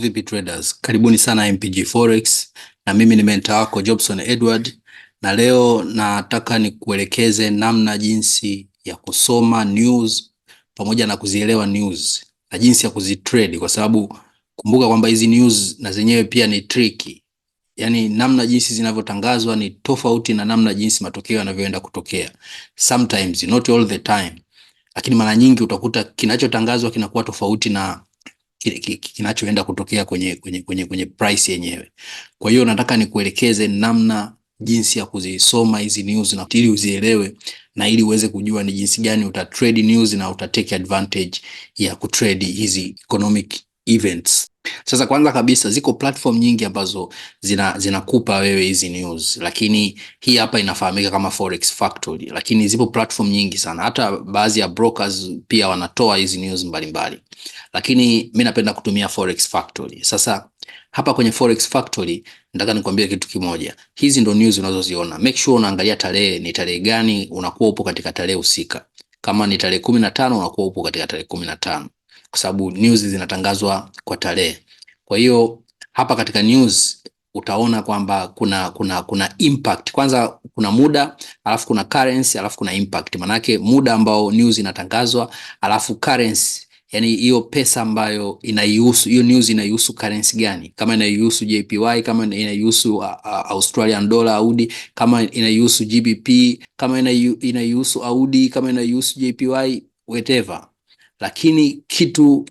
vipi traders? Karibuni sana MPG Forex na mimi ni mentor wako Jobson Edward, na leo nataka nikuelekeze namna jinsi ya kusoma news pamoja na kuzielewa news na jinsi ya kuzitrade, kwa sababu kumbuka kwamba hizi news na zenyewe pia ni tricky. Yani namna jinsi zinavyotangazwa ni tofauti na namna jinsi matokeo yanavyoenda kutokea. Sometimes, not all the time. Lakini mara nyingi utakuta kinachotangazwa kinakuwa tofauti na kinachoenda kutokea kwenye price yenyewe. Kwa hiyo nataka nikuelekeze namna jinsi ya kuzisoma hizi news na ili uzielewe na ili uweze kujua ni jinsi gani utatrade news na utatake advantage ya kutrade hizi economic events. Sasa kwanza kabisa ziko platform nyingi ambazo zinakupa wewe hizi news, lakini hii hapa inafahamika kama Forex Factory, lakini zipo platform nyingi sana. Hata baadhi ya brokers pia wanatoa hizi news mbalimbali. Lakini mimi napenda kutumia Forex Factory. Sasa hapa kwenye Forex Factory nataka nikwambie kitu kimoja. Hizi ndo news unazoziona. Make sure unaangalia tarehe, ni tarehe gani unakuwa upo katika tarehe husika. Kama ni tarehe 15 unakuwa upo katika tarehe 15. Kwa sababu news zinatangazwa kwa tarehe. Kwa hiyo hapa katika news utaona kwamba kuna impact. Kwanza kuna muda, alafu kuna currency, alafu kuna impact. Manake muda ambao news inatangazwa, alafu currency, yani hiyo pesa ambayo inaihusu, hiyo news inaihusu currency gani? Kama inaihusu JPY, kama inaihusu Australian dollar AUD, kama inaihusu GBP, kama inaihusu AUD, kama inaihusu JPY, whatever. Lakini kitu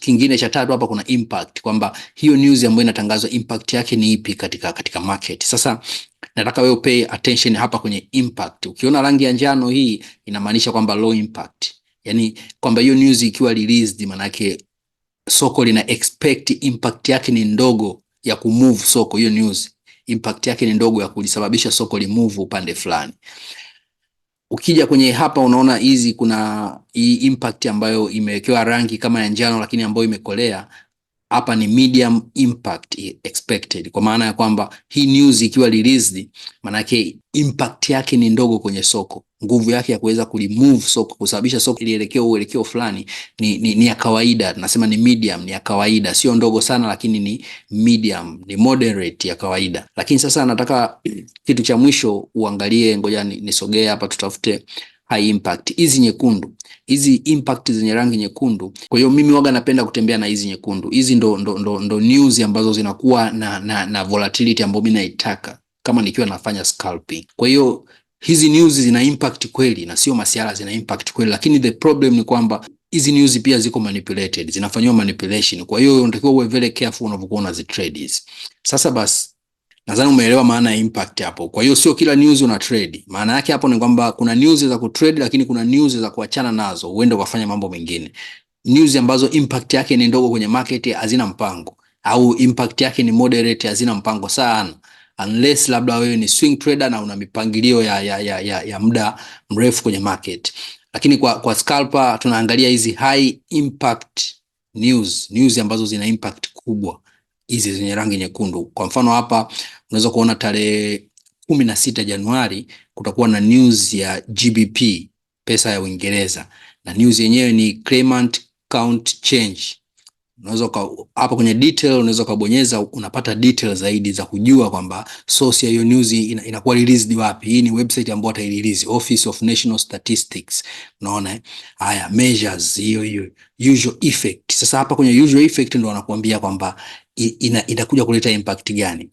kingine cha tatu hapa kuna impact, kwamba hiyo news ambayo inatangazwa impact yake ni ipi katika market. Sasa nataka wewe pay attention hapa kwenye impact. Ukiona rangi ya njano hii inamaanisha kwamba low impact. Yani kwamba hiyo news ikiwa released manake soko lina expect impact yake ni ndogo ya kumove soko. Hiyo news impact yake ni ndogo ya kulisababisha soko limove upande fulani. Ukija kwenye hapa unaona hizi kuna hii impact ambayo imewekewa rangi kama ya njano lakini ambayo imekolea. Hapa ni medium impact expected, kwa maana ya kwamba hii news ikiwa released manake impact yake ni ndogo kwenye soko. Nguvu yake ya kuweza kulimove soko, kusababisha soko lielekeo uelekeo fulani ni ya kawaida. Nasema ni medium, ni ya kawaida, sio ndogo sana lakini ni medium, ni moderate, ya kawaida. Lakini sasa nataka kitu cha mwisho uangalie, ngoja nisogee hapa tutafute high impact. Hizi nyekundu, hizi impact zenye rangi nyekundu. Kwa hiyo mimi waga napenda kutembea na hizi nyekundu. Hizi ndo news ambazo zinakuwa na volatility ambayo mimi naitaka kama nikiwa nafanya scalping. Kwa hiyo hizi news zina impact kweli na sio masiala, zina impact kweli, lakini the problem ni kwamba hizi news pia ziko manipulated, zinafanywa manipulation. Kwa hiyo unatakiwa uwe very careful unapokuwa unazitrade hizi. Sasa basi nadhani umeelewa maana ya impact hapo. Kwa hiyo sio kila news una trade. Maana yake hapo ni kwamba kuna news za kutrade lakini kuna news za kuachana nazo uende ukafanya mambo mengine. News ambazo impact yake ni ndogo kwenye market hazina mpango, au impact yake ni moderate, hazina mpango sana, unless labda wewe ni swing trader na una mipangilio ya muda mrefu kwenye market. Lakini kwa scalper tunaangalia hizi high impact news ambazo zina impact kubwa, hizi zenye rangi nyekundu. Kwa mfano hapa unaweza kuona tarehe 16 Januari kutakuwa na news ya GBP, pesa ya Uingereza, na news yenyewe ni claimant count change. Unaweza hapa kwenye detail unaweza kubonyeza, unapata detail zaidi za kujua kwamba source ya hiyo news inakuwa released wapi. Hii ni website ambayo ata-release, Office of National Statistics. Unaona haya measures, hiyo usual effect. Sasa hapa kwenye usual effect ndo wanakuambia kwamba itakuja kuleta impact gani.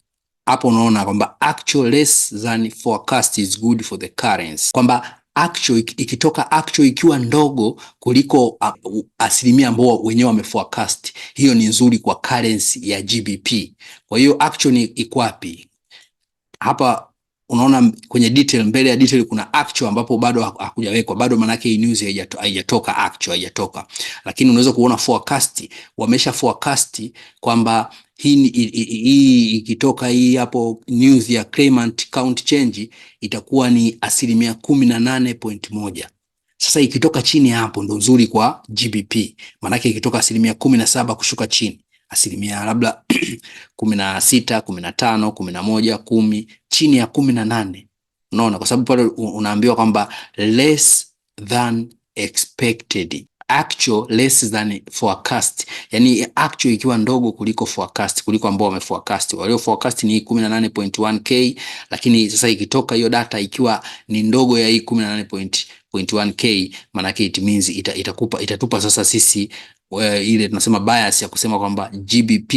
Hapo unaona kwamba actual less than forecast is good for the currency, kwamba actual ikitoka actual ikiwa ndogo kuliko asilimia ambao wenyewe wameforecast, hiyo ni nzuri kwa currency ya GBP. Kwa hiyo actual ni iko wapi? Hapa unaona kwenye detail, mbele ya detail kuna actual ambapo bado hakujawekwa, bado manake hii news haijatoka, actual haijatoka. Lakini unaweza kuona forecast, wamesha forecast kwamba hii ikitoka hii hapo news ya claimant count change itakuwa ni 18.1. Sasa ikitoka chini hapo ndo nzuri kwa GBP. Manake ikitoka 17 kushuka chini, asilimia labda 16, 15, 11, 10, chini ya 18. Unaona, kwa sababu pale unaambiwa kwamba less than expected. actual less than forecast, yani actual ikiwa ndogo kuliko forecast, kuliko ambao wameforecast. Walio forecast ni 18.1k, lakini sasa ikitoka hiyo data ikiwa ni ndogo ya hii 18.1k, maana yake it means itatupa sasa sisi ile tunasema bias ya kusema kwamba GBP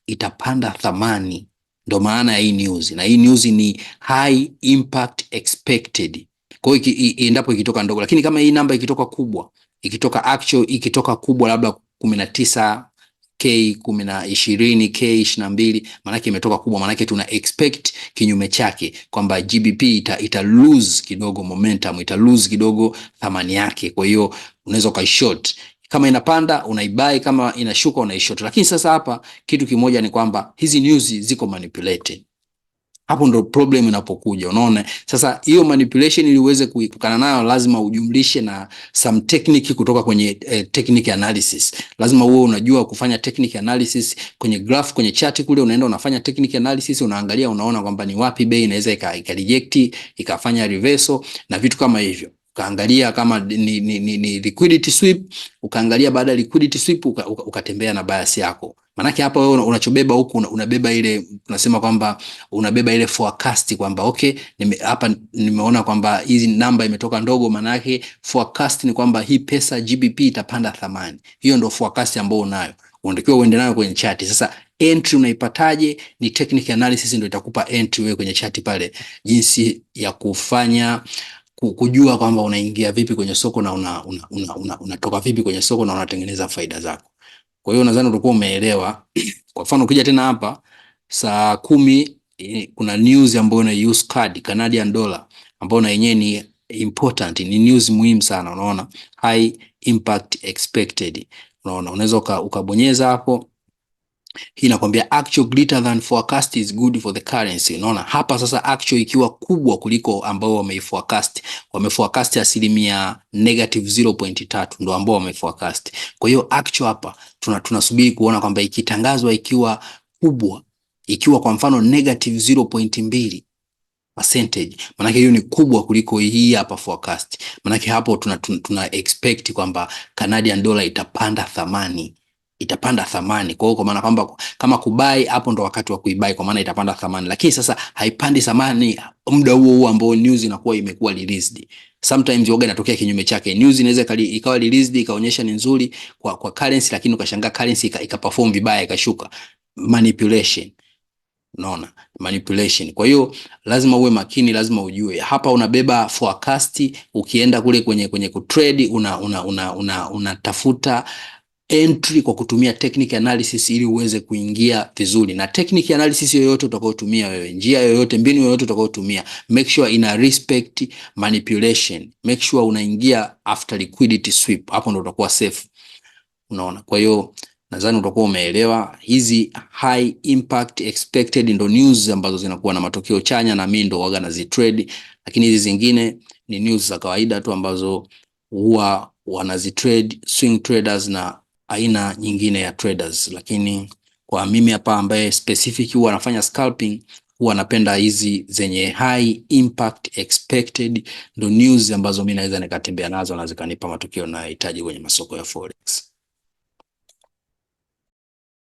itapanda thamani. Ndo maana ya hii news, na hii news ni high impact expected. Kwa hiyo endapo ikitoka ndogo, lakini kama hii namba ikitoka kubwa, ikitoka actual, ikitoka kubwa labda 19k, 20k, 22, maana imetoka kubwa, maana tuna expect kinyume chake kwamba GBP ita lose kidogo momentum, ita lose kidogo thamani yake. Kwa hiyo unaweza kaishort, kama inapanda unaibai, kama inashuka unaishort. Lakini sasa hapa kitu kimoja ni kwamba hizi news ziko manipulated. Hapo ndo problem inapokuja, unaona. Sasa hiyo manipulation ili uweze kuepukana nayo, lazima ujumlishe na some technique kutoka kwenye technique analysis. Lazima uwe unajua kufanya technique analysis kwenye graph, kwenye chart kule unaenda unafanya technique analysis, unaangalia, unaona kwamba ni wapi bei inaweza ikareject, ikafanya reversal na vitu kama hivyo. Ukaangalia kama ni liquidity sweep, ukaangalia baada ya liquidity sweep ukatembea na bias yako. Manake hapa wewe unachobeba huku unabeba ile, tunasema kwamba unabeba ile forecast kwamba okay, hapa nimeona kwamba hizi namba imetoka ndogo, manake forecast ni kwamba hii pesa GBP itapanda thamani. Hiyo ndio forecast ambayo unayo, unatakiwa uende nayo kwenye chart. Sasa entry unaipataje? Ni technical analysis ndio itakupa entry wewe kwenye chart pale, jinsi ya kufanya kujua kwamba unaingia vipi kwenye soko na unatoka vipi kwenye soko na unatengeneza faida zako. Kwa hiyo nadhani utakuwa umeelewa. Kwa mfano ukija tena hapa saa 10 kuna news ambayo ina use card Canadian dollar, ambayo na yenyewe ni important, ni news muhimu sana, unaona, high impact expected. Unaona, unaweza ukabonyeza hapo. Hii inakwambia actual greater than forecast is good for the currency. Unaona hapa sasa, actual ikiwa kubwa kuliko ambao wameforecast. Wameforecast -0.3 ndio ambao wameforecast. Kwa hiyo actual hapa tunasubiri kuona kwamba ikitangazwa ikiwa kubwa, ikiwa kwa mfano -0.2%, maana hiyo ni kubwa kuliko hii hapa forecast. Maana hapo tuna expect kwamba Canadian dollar itapanda thamani, itapanda thamani. Kwa hiyo kwa maana kwamba kama kubai, hapo ndo wakati wa kuibai, kwa maana itapanda thamani. Lakini sasa haipandi thamani muda huo ambao news inakuwa imekuwa released. Sometimes yoga inatokea kinyume chake. News inaweza ikawa released ikaonyesha ni nzuri kwa currency, lakini ukashangaa currency ikaperform vibaya, ikashuka. Manipulation. Unaona, manipulation. Kwa hiyo lazima uwe makini, lazima ujue. Hapa unabeba forecast, ukienda kule kwenye kutrade unatafuta entry kwa kutumia technical analysis ili uweze kuingia vizuri. Na technical analysis yoyote utakayotumia wewe, njia yoyote, mbinu yoyote utakayotumia, make sure ina respect manipulation. Make sure unaingia after liquidity sweep, hapo ndo utakuwa safe. Unaona, kwa hiyo nadhani utakuwa umeelewa. Hizi high impact expected ndo news ambazo zinakuwa na matokeo chanya, na mimi ndo waga nazitrade. Lakini hizi zingine ni news za kawaida tu ambazo huwa wanazitrade swing traders na aina nyingine ya traders. Lakini kwa mimi hapa ambaye specific huwa anafanya scalping, huwa napenda hizi zenye high impact expected, ndo news ambazo mimi naweza nikatembea nazo na zikanipa matokeo ninayohitaji kwenye masoko ya forex.